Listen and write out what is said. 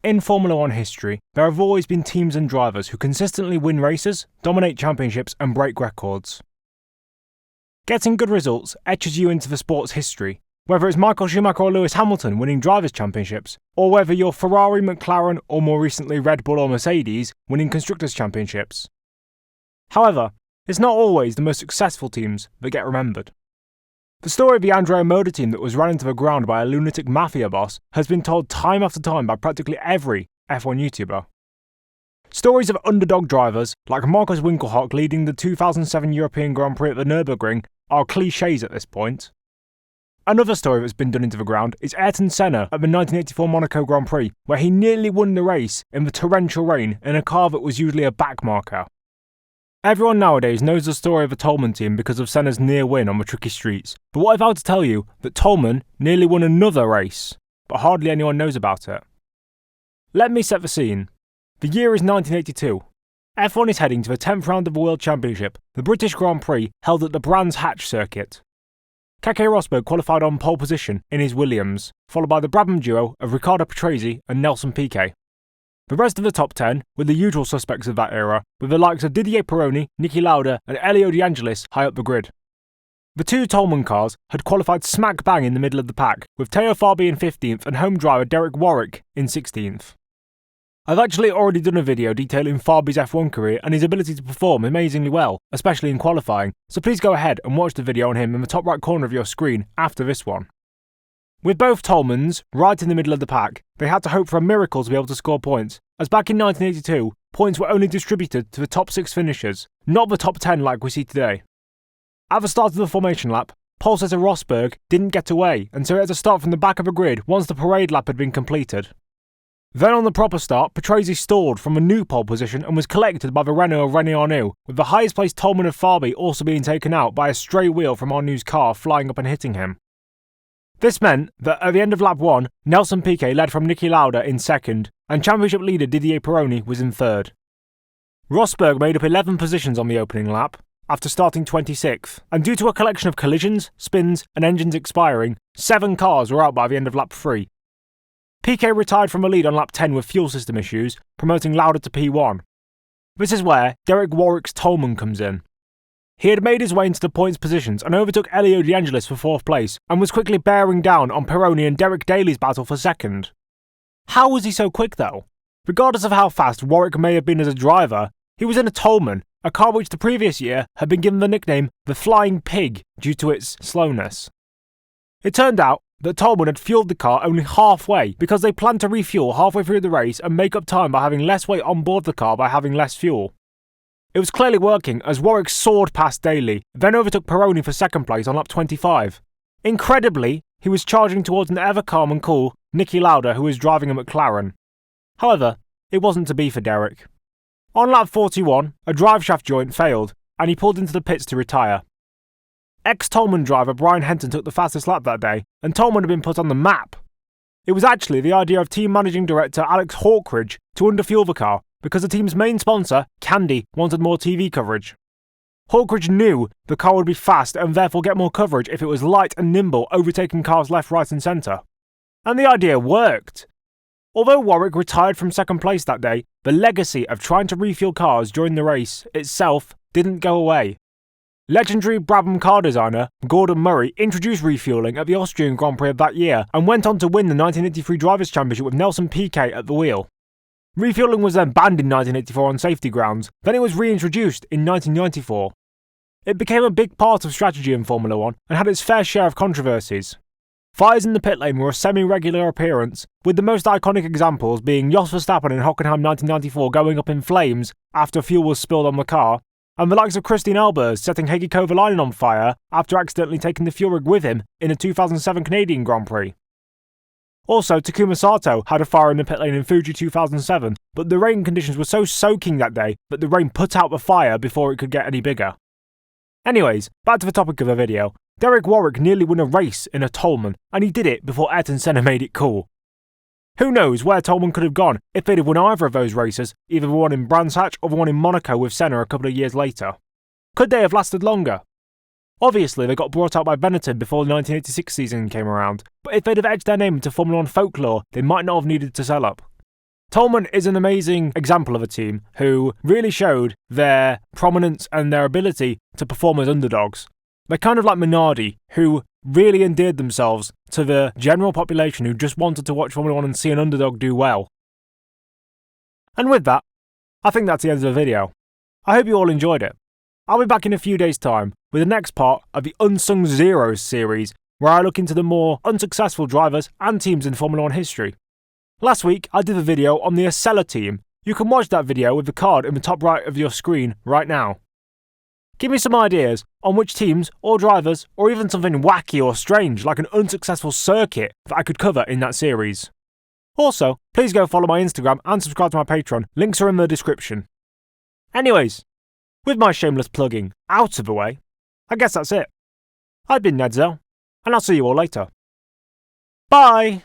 In Formula 1 history, there have always been teams and drivers who consistently win races, dominate championships, and break records. Getting good results etches you into the sport's history, whether it's Michael Schumacher or Lewis Hamilton winning drivers' championships, or whether you're Ferrari, McLaren, or more recently Red Bull or Mercedes winning constructors' championships. However, it's not always the most successful teams that get remembered. The story of the Andrea Moda team that was run into the ground by a lunatic mafia boss has been told time after time by practically every F1 YouTuber. Stories of underdog drivers, like Marcus Winkelhock leading the 2007 European Grand Prix at the Nürburgring, are clichés at this point. Another story that's been done into the ground is Ayrton Senna at the 1984 Monaco Grand Prix, where he nearly won the race in the torrential rain in a car that was usually a backmarker. Everyone nowadays knows the story of the Toleman team because of Senna's near win on the tricky streets, but what if I were to tell you that Toleman nearly won another race, but hardly anyone knows about it? Let me set the scene. The year is 1982. F1 is heading to the 10th round of the World Championship, the British Grand Prix held at the Brands Hatch circuit. Keke Rosberg qualified on pole position in his Williams, followed by the Brabham duo of Riccardo Patrese and Nelson Piquet. The rest of the top 10 were the usual suspects of that era, with the likes of Didier Pironi, Niki Lauda and Elio De Angelis high up the grid. The two Toleman cars had qualified smack bang in the middle of the pack, with Teo Fabi in 15th and home driver Derek Warwick in 16th. I've actually already done a video detailing Fabi's F1 career and his ability to perform amazingly well, especially in qualifying, so please go ahead and watch the video on him in the top right corner of your screen after this one. With both Tolemans right in the middle of the pack, they had to hope for a miracle to be able to score points, as back in 1982, points were only distributed to the top 6 finishers, not the top 10 like we see today. At the start of the formation lap, pole setter Rosberg didn't get away, and so he had to start from the back of the grid once the parade lap had been completed. Then on the proper start, Patrese stalled from a new pole position and was collected by the Renault of René Arnoux, with the highest placed Toleman of Fabi also being taken out by a stray wheel from Arnoux's car flying up and hitting him. This meant that at the end of lap 1, Nelson Piquet led from Niki Lauda in second, and championship leader Didier Pironi was in third. Rosberg made up 11 positions on the opening lap, after starting 26th, and due to a collection of collisions, spins, and engines expiring, 7 cars were out by the end of lap 3. Piquet retired from the lead on lap 10 with fuel system issues, promoting Lauda to P1. This is where Derek Warwick's Toleman comes in. He had made his way into the points positions and overtook Elio De Angelis for 4th place, and was quickly bearing down on Pironi and Derek Daly's battle for 2nd. How was he so quick though? Regardless of how fast Warwick may have been as a driver, he was in a Toleman, a car which the previous year had been given the nickname the Flying Pig due to its slowness. It turned out that Toleman had fueled the car only halfway because they planned to refuel halfway through the race and make up time by having less weight on board the car by having less fuel. It was clearly working as Warwick soared past Daly, then overtook Pironi for 2nd place on lap 25. Incredibly, he was charging towards an ever calm and cool Niki Lauda who was driving a McLaren. However, it wasn't to be for Derek. On lap 41, a driveshaft joint failed, and he pulled into the pits to retire. Ex-Toleman driver Brian Henton took the fastest lap that day, and Toleman had been put on the map. It was actually the idea of team managing director Alex Hawkridge to underfuel the car, because the team's main sponsor, Candy, wanted more TV coverage. Hawkridge knew the car would be fast and therefore get more coverage if it was light and nimble, overtaking cars left, right and centre. And the idea worked. Although Warwick retired from 2nd place that day, the legacy of trying to refuel cars during the race itself didn't go away. Legendary Brabham car designer Gordon Murray introduced refueling at the Austrian Grand Prix of that year and went on to win the 1983 Drivers' Championship with Nelson Piquet at the wheel. Refueling was then banned in 1984 on safety grounds, then it was reintroduced in 1994. It became a big part of strategy in Formula 1 and had its fair share of controversies. Fires in the pit lane were a semi-regular appearance, with the most iconic examples being Jos Verstappen in Hockenheim 1994 going up in flames after fuel was spilled on the car, and the likes of Christian Albers setting Heikki Kovalainen on fire after accidentally taking the fuel rig with him in a 2007 Canadian Grand Prix. Also, Takuma Sato had a fire in the pit lane in Fuji 2007, but the rain conditions were so soaking that day that the rain put out the fire before it could get any bigger. Anyways, back to the topic of the video. Derek Warwick nearly won a race in a Toleman, and he did it before Ayrton Senna made it cool. Who knows where Toleman could have gone if they'd have won either of those races, either the one in Brands Hatch or the one in Monaco with Senna a couple of years later. Could they have lasted longer? Obviously, they got brought out by Benetton before the 1986 season came around, but if they'd have edged their name into Formula 1 folklore, they might not have needed to sell up. Toleman is an amazing example of a team who really showed their prominence and their ability to perform as underdogs. They're kind of like Minardi, who really endeared themselves to the general population who just wanted to watch Formula 1 and see an underdog do well. And with that, I think that's the end of the video. I hope you all enjoyed it. I'll be back in a few days' time with the next part of the Unsung Zeros series, where I look into the more unsuccessful drivers and teams in Formula 1 history. Last week, I did a video on the Acela team. You can watch that video with the card in the top right of your screen right now. Give me some ideas on which teams or drivers, or even something wacky or strange like an unsuccessful circuit that I could cover in that series. Also, please go follow my Instagram and subscribe to my Patreon. Links are in the description. Anyways, with my shameless plugging out of the way, I guess that's it. I've been Nedzo, and I'll see you all later. Bye!